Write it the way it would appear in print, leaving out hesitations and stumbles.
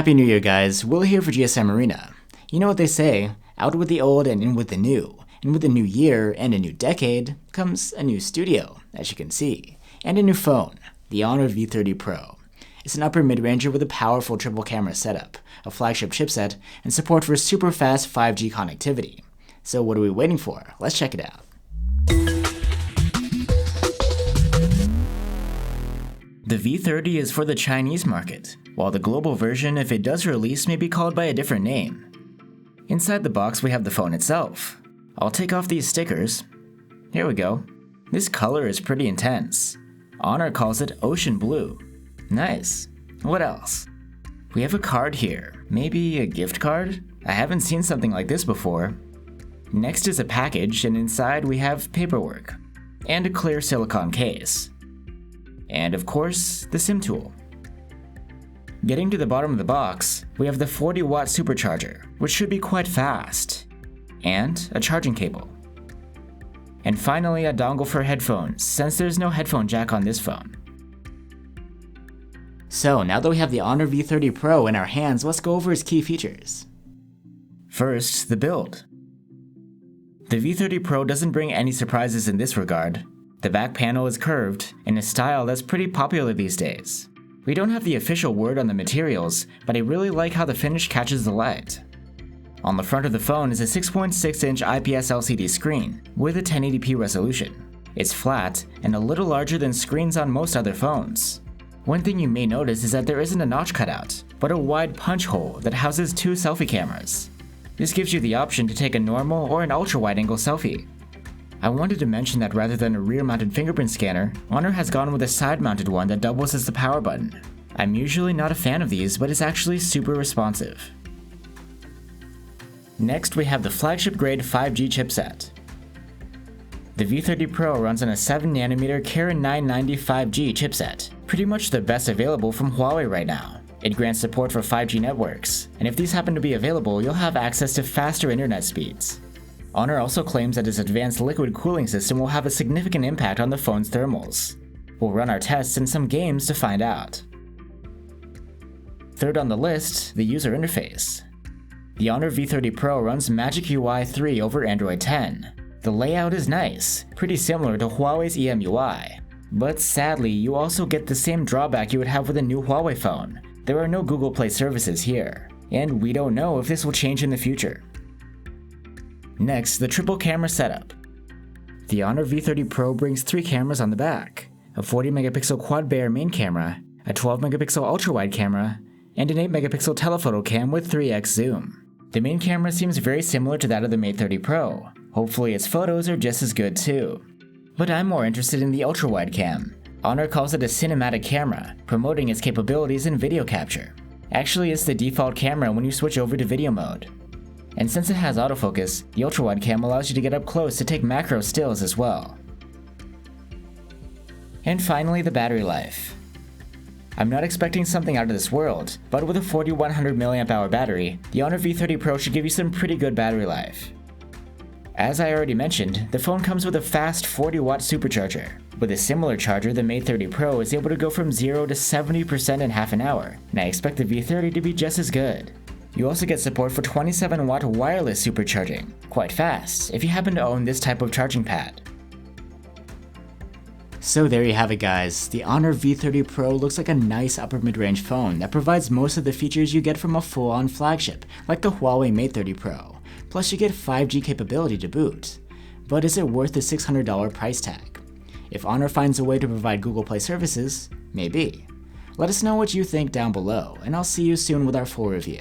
Happy New Year, guys. Will here for GSM Arena. You know what they say, out with the old and in with the new. And with a new year and a new decade comes a new studio, as you can see, and a new phone, the Honor V30 Pro. It's an upper mid-ranger with a powerful triple camera setup, a flagship chipset, and support for super fast 5G connectivity. So what are we waiting for? Let's check it out. The V30 is for the Chinese market, while the global version, if it does release, may be called by a different name. Inside the box we have the phone itself. I'll take off these stickers. Here we go. This color is pretty intense. Honor calls it ocean blue. Nice. What else? We have a card here. Maybe a gift card? I haven't seen something like this before. Next is a package, and inside we have paperwork and a clear silicone case. And of course, the SIM tool. Getting to the bottom of the box, we have the 40-watt supercharger, which should be quite fast, and a charging cable. And finally, a dongle for headphones, since there's no headphone jack on this phone. So now that we have the Honor V30 Pro in our hands, let's go over its key features. First, the build. The V30 Pro doesn't bring any surprises in this regard. The back panel is curved, in a style that's pretty popular these days. We don't have the official word on the materials, but I really like how the finish catches the light. On the front of the phone is a 6.6-inch IPS LCD screen with a 1080p resolution. It's flat and a little larger than screens on most other phones. One thing you may notice is that there isn't a notch cutout, but a wide punch hole that houses two selfie cameras. This gives you the option to take a normal or an ultra-wide-angle selfie. I wanted to mention that rather than a rear-mounted fingerprint scanner, Honor has gone with a side-mounted one that doubles as the power button. I'm usually not a fan of these, but it's actually super responsive. Next, we have the flagship-grade 5G chipset. The V30 Pro runs on a 7nm Kirin 990 5G chipset, pretty much the best available from Huawei right now. It grants support for 5G networks, and if these happen to be available, you'll have access to faster internet speeds. Honor also claims that its advanced liquid cooling system will have a significant impact on the phone's thermals. We'll run our tests and some games to find out. Third on the list, the user interface. The Honor V30 Pro runs Magic UI 3 over Android 10. The layout is nice, pretty similar to Huawei's EMUI. But sadly, you also get the same drawback you would have with a new Huawei phone. There are no Google Play services here, and we don't know if this will change in the future. Next, the triple camera setup. The Honor V30 Pro brings 3 cameras on the back, a 40-megapixel quad-Bayer main camera, a 12-megapixel ultra-wide camera, and an 8-megapixel telephoto cam with 3x zoom. The main camera seems very similar to that of the Mate 30 Pro. Hopefully its photos are just as good too. But I'm more interested in the ultra-wide cam. Honor calls it a cinematic camera, promoting its capabilities in video capture. Actually, it's the default camera when you switch over to video mode. And since it has autofocus, the ultra-wide cam allows you to get up close to take macro stills as well. And finally, the battery life. I'm not expecting something out of this world, but with a 4100 mAh battery, the Honor V30 Pro should give you some pretty good battery life. As I already mentioned, the phone comes with a fast 40-watt supercharger. With a similar charger, the Mate 30 Pro is able to go from 0 to 70% in half an hour, and I expect the V30 to be just as good. You also get support for 27-watt wireless supercharging, quite fast if you happen to own this type of charging pad. So there you have it, guys. The Honor V30 Pro looks like a nice upper mid-range phone that provides most of the features you get from a full-on flagship, like the Huawei Mate 30 Pro. Plus you get 5G capability to boot. But is it worth the $600 price tag? If Honor finds a way to provide Google Play services, maybe. Let us know what you think down below, and I'll see you soon with our full review.